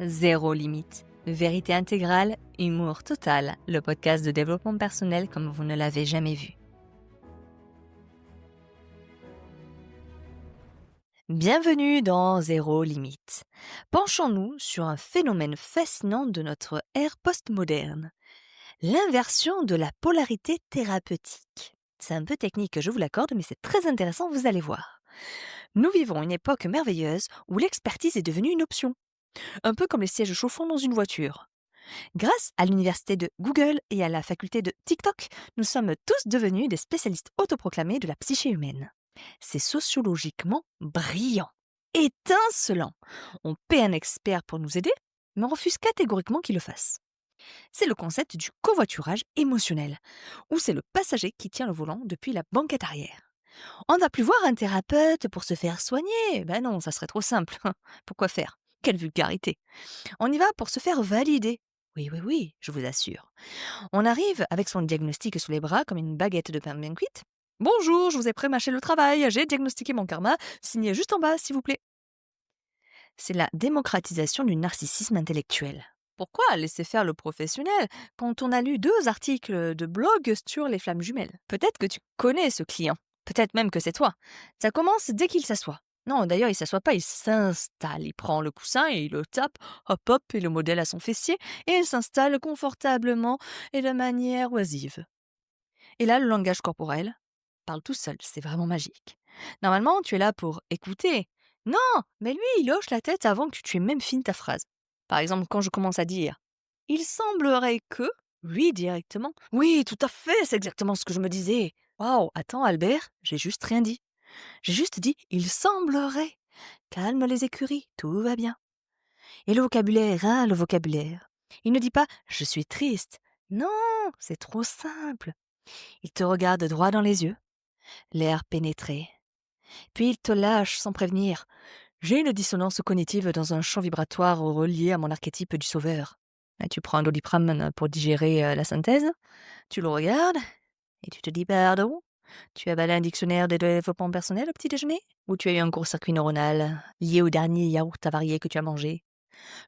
Zéro limite. Vérité intégrale, humour total, le podcast de développement personnel comme vous ne l'avez jamais vu. Bienvenue dans Zéro limite. Penchons-nous sur un phénomène fascinant de notre ère postmoderne, l'inversion de la polarité thérapeutique. C'est un peu technique, je vous l'accorde, mais c'est très intéressant, vous allez voir. Nous vivons une époque merveilleuse où l'expertise est devenue une option, un peu comme les sièges chauffants dans une voiture. Grâce à l'université de Google et à la faculté de TikTok, nous sommes tous devenus des spécialistes autoproclamés de la psyché humaine. C'est sociologiquement brillant, étincelant. On paie un expert pour nous aider, mais on refuse catégoriquement qu'il le fasse. C'est le concept du covoiturage émotionnel, où c'est le passager qui tient le volant depuis la banquette arrière. On ne va plus voir un thérapeute pour se faire soigner. Ben non, ça serait trop simple. Pourquoi faire? Quelle vulgarité. On y va pour se faire valider. Oui, je vous assure. On arrive avec son diagnostic sous les bras comme une baguette de pain bien cuite. Bonjour, je vous ai prémâché le travail, j'ai diagnostiqué mon karma, signez juste en bas s'il vous plaît. C'est la démocratisation du narcissisme intellectuel. Pourquoi laisser faire le professionnel quand on a lu 2 articles de blog sur les flammes jumelles? Peut-être que tu connais ce client, peut-être même que c'est toi. Ça commence dès qu'il s'assoit. Non, d'ailleurs, il s'assoit pas, il s'installe. Il prend le coussin et il le tape, hop hop, et le modèle à son fessier, et il s'installe confortablement et de manière oisive. Et là, le langage corporel parle tout seul, c'est vraiment magique. Normalement, tu es là pour écouter. Non, mais lui, il hoche la tête avant que tu aies même fini ta phrase. Par exemple, quand je commence à dire il semblerait que, lui directement, oui, tout à fait, c'est exactement ce que je me disais. Waouh, attends, Albert, j'ai juste rien dit. J'ai juste dit il semblerait. Calme les écuries, tout va bien. Et le vocabulaire, hein, le vocabulaire. Il ne dit pas je suis triste. Non, c'est trop simple. Il te regarde droit dans les yeux, l'air pénétré. Puis il te lâche sans prévenir. J'ai une dissonance cognitive dans un champ vibratoire relié à mon archétype du sauveur. Là, tu prends un doliprane pour digérer la synthèse, tu le regardes et tu te dis pardon. Tu as avalé un dictionnaire de développement personnel au petit déjeuner? Ou tu as eu un court-circuit neuronal lié au dernier yaourt avarié que tu as mangé?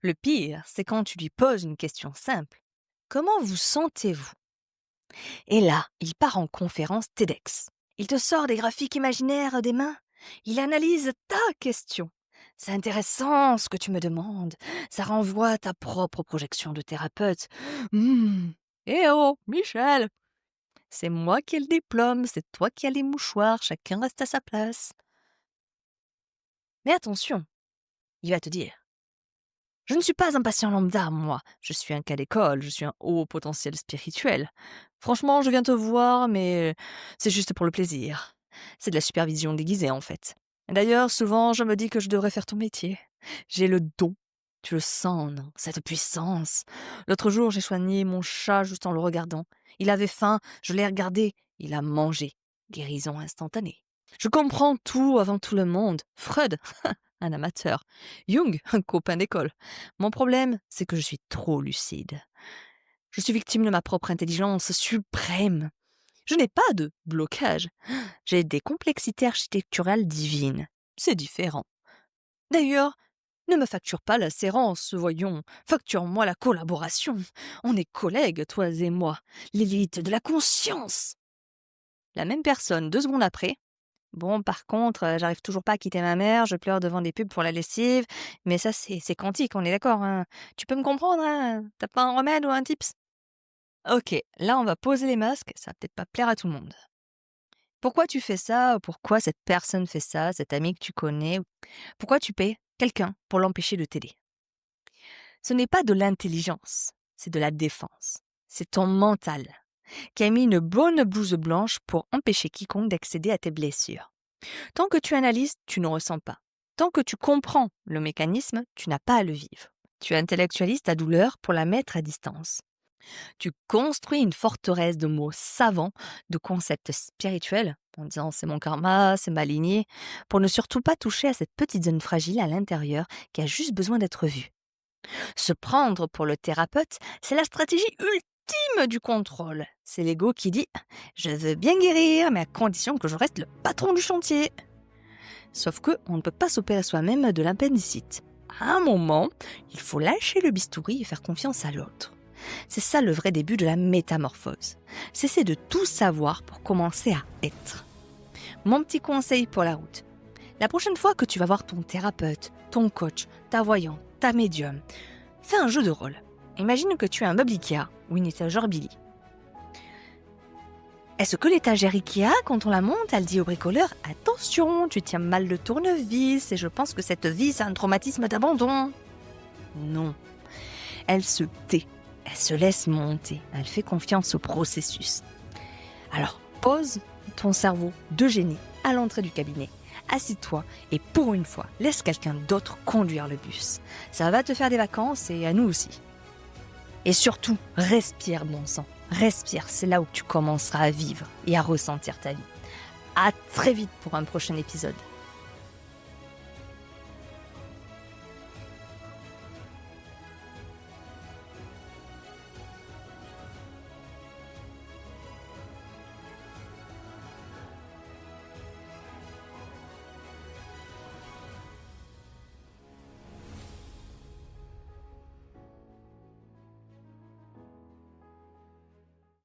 Le pire, c'est quand tu lui poses une question simple. Comment vous sentez-vous? Et là, il part en conférence TEDx. Il te sort des graphiques imaginaires des mains. Il analyse ta question. C'est intéressant ce que tu me demandes. Ça renvoie à ta propre projection de thérapeute. Eh oh, Michel! C'est moi qui ai le diplôme, c'est toi qui as les mouchoirs, chacun reste à sa place. Mais attention, il va te dire. Je ne suis pas un patient lambda, moi. Je suis un cas d'école, je suis un haut potentiel spirituel. Franchement, je viens te voir, mais c'est juste pour le plaisir. C'est de la supervision déguisée, en fait. D'ailleurs, souvent, je me dis que je devrais faire ton métier. J'ai le don. Tu le sens, non? Cette puissance. L'autre jour, j'ai soigné mon chat juste en le regardant. Il avait faim, je l'ai regardé. Il a mangé. Guérison instantanée. Je comprends tout avant tout le monde. Freud, un amateur. Jung, un copain d'école. Mon problème, c'est que je suis trop lucide. Je suis victime de ma propre intelligence suprême. Je n'ai pas de blocage. J'ai des complexités architecturales divines. C'est différent. D'ailleurs, ne me facture pas la séance, voyons. Facture-moi la collaboration. On est collègues, toi et moi. L'élite de la conscience. La même personne, 2 secondes après. Bon, par contre, j'arrive toujours pas à quitter ma mère, je pleure devant des pubs pour la lessive, mais ça, c'est quantique, on est d'accord, hein? Tu peux me comprendre, hein? Tu pas un remède ou un tips? OK, là, on va poser les masques, ça va peut-être pas plaire à tout le monde. Pourquoi tu fais ça? Pourquoi cette personne fait ça, cet ami que tu connais? Pourquoi tu paies quelqu'un pour l'empêcher de t'aider? Ce n'est pas de l'intelligence, c'est de la défense. C'est ton mental qui a mis une bonne blouse blanche pour empêcher quiconque d'accéder à tes blessures. Tant que tu analyses, tu ne ressens pas. Tant que tu comprends le mécanisme, tu n'as pas à le vivre. Tu intellectualises ta douleur pour la mettre à distance. Tu construis une forteresse de mots savants, de concepts spirituels, en disant c'est mon karma, c'est ma lignée, pour ne surtout pas toucher à cette petite zone fragile à l'intérieur qui a juste besoin d'être vue. Se prendre pour le thérapeute, c'est la stratégie ultime du contrôle. C'est l'ego qui dit « je veux bien guérir, mais à condition que je reste le patron du chantier ». Sauf que on ne peut pas s'opérer soi-même de l'appendicite. À un moment, il faut lâcher le bistouri et faire confiance à l'autre. C'est ça le vrai début de la métamorphose. Cesser de tout savoir pour commencer à être. Mon petit conseil pour la route. La prochaine fois que tu vas voir ton thérapeute, ton coach, ta voyante, ta médium, fais un jeu de rôle. Imagine que tu as un meuble Ikea ou une étagère Billy. Est-ce que l'étagère Ikea, quand on la monte, elle dit au bricoleur « Attention, tu tiens mal le tournevis et je pense que cette vis a un traumatisme d'abandon ». Non. Elle se tait, elle se laisse monter, elle fait confiance au processus. Alors, pose ton cerveau de génie à l'entrée du cabinet. Assis-toi et pour une fois, laisse quelqu'un d'autre conduire le bus. Ça va te faire des vacances et à nous aussi. Et surtout, respire bon sang. Respire, c'est là où tu commenceras à vivre et à ressentir ta vie. À très vite pour un prochain épisode.